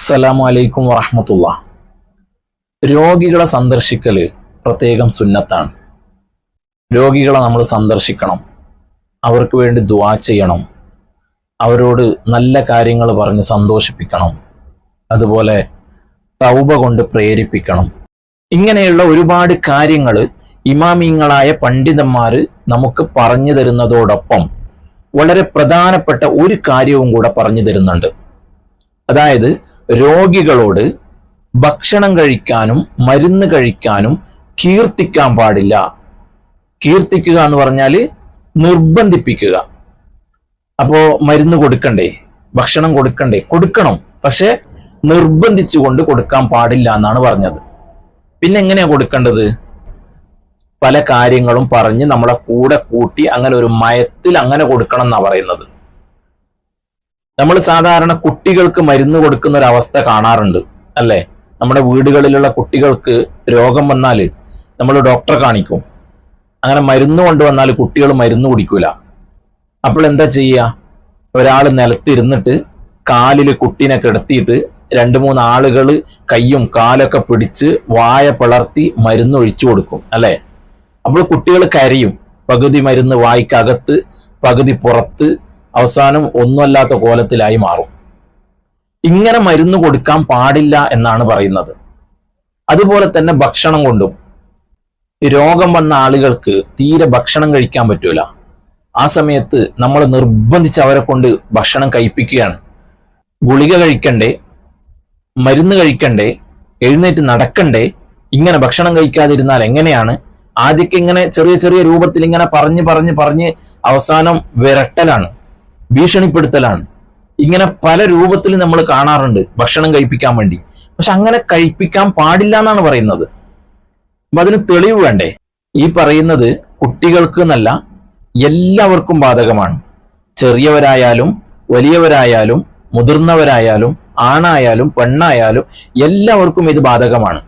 അസ്സലാമു അലൈക്കും വറഹ്മത്തുള്ളാഹ്. രോഗികളെ സന്ദർശിക്കല് പ്രത്യേകം സുന്നത്താണ്. രോഗികളെ നമ്മൾ സന്ദർശിക്കണം, അവർക്ക് വേണ്ടി ദുആ ചെയ്യണം, അവരോട് നല്ല കാര്യങ്ങൾ പറഞ്ഞ് സന്തോഷിപ്പിക്കണം, അതുപോലെ തൗബ കൊണ്ട് പ്രേരിപ്പിക്കണം. ഇങ്ങനെയുള്ള ഒരുപാട് കാര്യങ്ങൾ ഇമാമിങ്ങളായ പണ്ഡിതന്മാർ നമുക്ക് പറഞ്ഞു തരുന്നതോടൊപ്പം വളരെ പ്രധാനപ്പെട്ട ഒരു കാര്യവും കൂടെ പറഞ്ഞു തരുന്നുണ്ട്. അതായത് രോഗികളോട് ഭക്ഷണം കഴിക്കാനും മരുന്ന് കഴിക്കാനും കീർത്തിക്കാൻ പാടില്ല. കീർത്തിക്കുക എന്ന് പറഞ്ഞാൽ നിർബന്ധിപ്പിക്കുക. അപ്പോ മരുന്ന് കൊടുക്കണ്ടേ, ഭക്ഷണം കൊടുക്കണം, പക്ഷെ നിർബന്ധിച്ചുകൊണ്ട് കൊടുക്കാൻ പാടില്ല എന്നാണ് പറഞ്ഞത്. പിന്നെ എങ്ങനെയാ കൊടുക്കേണ്ടത്? പല കാര്യങ്ങളും പറഞ്ഞ് നമ്മളെ കൂടെ കൂട്ടി അങ്ങനെ ഒരു മയത്തിൽ അങ്ങനെ കൊടുക്കണം എന്നാ പറയുന്നത്. നമ്മൾ സാധാരണ കുട്ടികൾക്ക് മരുന്ന് കൊടുക്കുന്ന ഒരു അവസ്ഥ കാണാറുണ്ട്, അല്ലേ? നമ്മുടെ വീടുകളിലുള്ള കുട്ടികൾക്ക് രോഗം വന്നാൽ നമ്മൾ ഡോക്ടറെ കാണിക്കും. അങ്ങനെ മരുന്ന് കൊണ്ടുവന്നാൽ കുട്ടികൾ മരുന്ന് കുടിക്കൂല. അപ്പോൾ എന്താ ചെയ്യുക? ഒരാൾ നിലത്തിരുന്നിട്ട് കാലിൽ കുട്ടീനെ കിടത്തിയിട്ട് 2-3 ആളുകൾ കയ്യും കാലൊക്കെ പിടിച്ച് വായ പിളർത്തി മരുന്ന് ഒഴിച്ചു കൊടുക്കും, അല്ലേ? അപ്പോൾ കുട്ടികൾ കരയും. പകുതി മരുന്ന് വായ്ക്കകത്ത്, പകുതി പുറത്ത്, അവസാനം ഒന്നുമല്ലാത്ത കോലത്തിലായി മാറും. ഇങ്ങനെ മരുന്ന് കൊടുക്കാൻ പാടില്ല എന്നാണ് പറയുന്നത്. അതുപോലെ തന്നെ ഭക്ഷണം കൊണ്ടും രോഗം വന്ന ആളുകൾക്ക് തീരെ ഭക്ഷണം കഴിക്കാൻ പറ്റൂല. ആ സമയത്ത് നമ്മൾ നിർബന്ധിച്ച് അവരെ കൊണ്ട് ഭക്ഷണം കഴിപ്പിക്കുകയാണ്. ഗുളിക കഴിക്കണ്ടേ, മരുന്ന് കഴിക്കണ്ടേ, എഴുന്നേറ്റ് നടക്കണ്ടേ, ഇങ്ങനെ ഭക്ഷണം കഴിക്കാതിരുന്നാൽ എങ്ങനെയാണ്? ആദ്യമൊക്കെ ഇങ്ങനെ ചെറിയ ചെറിയ രൂപത്തിൽ ഇങ്ങനെ പറഞ്ഞ് അവസാനം വിരട്ടലാണ്, ഭീഷണിപ്പെടുത്തലാണ്. ഇങ്ങനെ പല രൂപത്തിൽ നമ്മൾ കാണാറുണ്ട് ഭക്ഷണം കഴിപ്പിക്കാൻ വേണ്ടി. പക്ഷെ അങ്ങനെ കഴിപ്പിക്കാൻ പാടില്ല എന്നാണ് പറയുന്നത്. അപ്പൊ അതിന് തെളിവ് വേണ്ടേ? ഈ പറയുന്നത് കുട്ടികൾക്ക് എന്നല്ല, എല്ലാവർക്കും ബാധകമാണ്. ചെറിയവരായാലും വലിയവരായാലും മുതിർന്നവരായാലും ആണായാലും പെണ്ണായാലും എല്ലാവർക്കും ഇത് ബാധകമാണ്.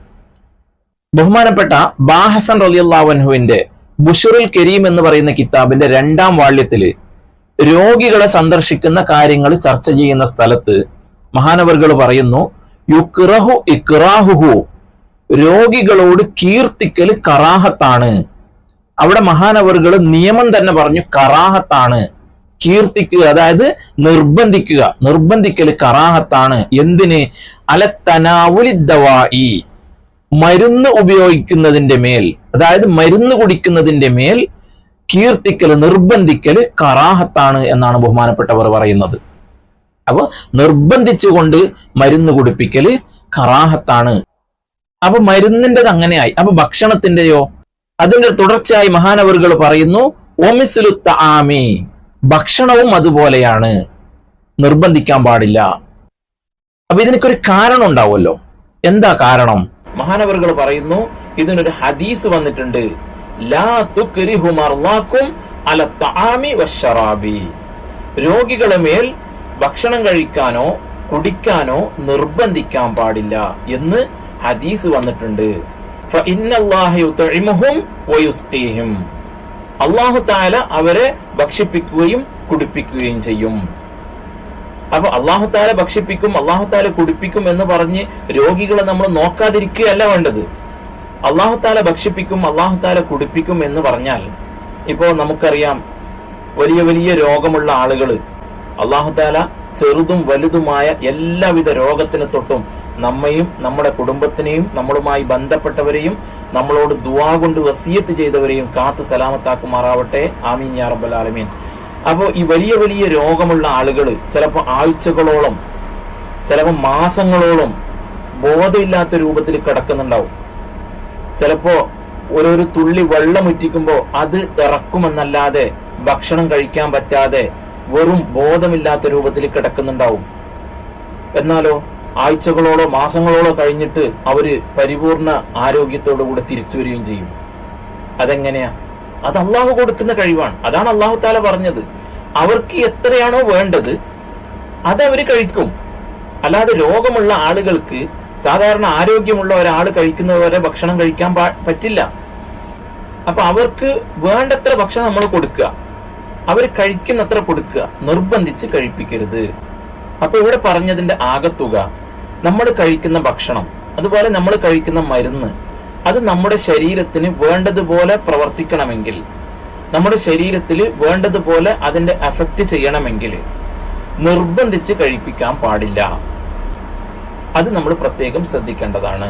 ബഹുമാനപ്പെട്ട ബാഹസൻ റളിയല്ലാഹു അൻഹുവിന്റെ ബുശ്റുൽ കരീം എന്ന് പറയുന്ന കിതാബിന്റെ 2-ാം വാള്യത്തില് രോഗികളെ സന്ദർശിക്കുന്ന കാര്യങ്ങൾ ചർച്ച ചെയ്യുന്ന സ്ഥലത്ത് മഹാനവർകൾ പറയുന്നു, യുക്റഹു ഇക്റാഹുഹു, രോഗികളോട് കീർത്തിക്കൽ കറാഹത്താണ്. അവിടെ മഹാനവർകൾ നിയമം തന്നെ പറഞ്ഞു, കറാഹത്താണ്. കീർത്തിക്കുക, അതായത് നിർബന്ധിക്കൽ കറാഹത്താണ്. എന്തിന്? അലത്തനാവുലിദ്ദവാഇ, മരുന്ന് ഉപയോഗിക്കുന്നതിന്റെ മേൽ, അതായത് മരുന്ന് കുടിക്കുന്നതിന്റെ മേൽ കീർത്തിക്കല്, നിർബന്ധിക്കല് കറാഹത്താണ് എന്നാണ് ബഹുമാനപ്പെട്ടവർ പറയുന്നത്. അപ്പൊ നിർബന്ധിച്ചുകൊണ്ട് മരുന്ന് കുടിപ്പിക്കല് കറാഹത്താണ്. അപ്പൊ മരുന്നിൻ്റെത് അങ്ങനെയായി. അപ്പൊ ഭക്ഷണത്തിന്റെയോ? അതിന്റെ തുടർച്ചയായി മഹാനവറുകൾ പറയുന്നു, ഒമിസ്ലു തആമി, ഭക്ഷണവും അതുപോലെയാണ്, നിർബന്ധിക്കാൻ പാടില്ല. അപ്പൊ ഇതിനൊരു കാരണം ഉണ്ടാവുമല്ലോ. എന്താ കാരണം? മഹാനവറുകൾ പറയുന്നു, ഇതിനൊരു ഹദീസ് വന്നിട്ടുണ്ട്, ലാ തുക്രിഹു മർളാക്കും അല തആമി വശറാബി, രോഗികളെ മേൽ ഭക്ഷണം കഴിക്കാനോ കുടിക്കാനോ നിർബന്ധിക്കാൻ പാടില്ല എന്ന് ഹദീസ് വന്നിട്ടുണ്ട്. ഫഇന്നല്ലാഹ യുത്ഇമുഹും വയുസ്ഖീഹിം, അല്ലാഹു തആല അവരെ ഭക്ഷിപ്പിക്കുകയും കുടിപ്പിക്കുകയും ചെയ്യും. അപ്പൊ അല്ലാഹു തആല ഭക്ഷിപ്പിക്കും, അല്ലാഹു തആല കുടിപ്പിക്കും എന്ന് പറഞ്ഞ് രോഗികളെ നമ്മൾ നോക്കാതിരിക്കുകയല്ല വേണ്ടത്. അല്ലാഹു തആല ഭക്ഷിപ്പിക്കും, അല്ലാഹു തആല കുടിപ്പിക്കും എന്ന് പറഞ്ഞാൽ, ഇപ്പോ നമുക്കറിയാം വലിയ വലിയ രോഗമുള്ള ആളുകൾ അല്ലാഹു തആല ചെറുതും വലുതുമായ എല്ലാവിധ രോഗത്തിന് തൊട്ടും നമ്മയും നമ്മുടെ കുടുംബത്തിനെയും നമ്മളുമായി ബന്ധപ്പെട്ടവരെയും നമ്മളോട് ദുആ കൊണ്ട് വസിയത്ത് ചെയ്തവരെയും കാത്ത് സലാമത്താക്കുമാറാവട്ടെ. ആമീൻ യാ റബ്ബൽ ആലമീൻ. അപ്പോൾ ഈ വലിയ വലിയ രോഗമുള്ള ആളുകൾ ചിലപ്പോൾ ആഴ്ചകളോളം, ചിലപ്പോൾ മാസങ്ങളോളം ബോധമില്ലാത്ത രൂപത്തിൽ കിടക്കുന്നുണ്ടാവും. ചിലപ്പോ ഓരോരു തുള്ളി വെള്ളം ഉറ്റിക്കുമ്പോൾ അത് ഇറക്കുമെന്നല്ലാതെ ഭക്ഷണം കഴിക്കാൻ പറ്റാതെ വെറും ബോധമില്ലാത്ത രൂപത്തിൽ കിടക്കുന്നുണ്ടാവും. എന്നാലോ ആഴ്ചകളോളോ മാസങ്ങളോളോ കഴിഞ്ഞിട്ട് അവര് പരിപൂർണ ആരോഗ്യത്തോടു കൂടെ തിരിച്ചു വരികയും ചെയ്യും. അതെങ്ങനെയാ? അത് അള്ളാഹു കൊടുക്കുന്ന കഴിവാണ്. അതാണ് അള്ളാഹു താല പറഞ്ഞത്, അവർക്ക് എത്രയാണോ വേണ്ടത് അത് അവര് കഴിക്കും. അല്ലാതെ രോഗമുള്ള ആളുകൾക്ക്, സാധാരണ ആരോഗ്യമുള്ള ഒരാൾ കഴിക്കുന്നവരെ ഭക്ഷണം കഴിക്കാൻ പറ്റില്ല. അപ്പൊ അവർക്ക് വേണ്ടത്ര ഭക്ഷണം നമ്മൾ കൊടുക്കുക, അവർ കഴിക്കുന്നത്ര കൊടുക്കുക, നിർബന്ധിച്ച് കഴിപ്പിക്കരുത്. അപ്പൊ ഇവിടെ പറഞ്ഞതിന്റെ ആകത്തുക നമ്മൾ കഴിക്കുന്ന ഭക്ഷണം, അതുപോലെ നമ്മൾ കഴിക്കുന്ന മരുന്ന്, അത് നമ്മുടെ ശരീരത്തിന് വേണ്ടതുപോലെ പ്രവർത്തിക്കണമെങ്കിൽ, നമ്മുടെ ശരീരത്തിൽ വേണ്ടതുപോലെ അതിന്റെ എഫക്റ്റ് ചെയ്യണമെങ്കിൽ നിർബന്ധിച്ച് കഴിപ്പിക്കാൻ പാടില്ല. അത് നമ്മൾ പ്രത്യേകം ശ്രദ്ധിക്കേണ്ടതാണ്.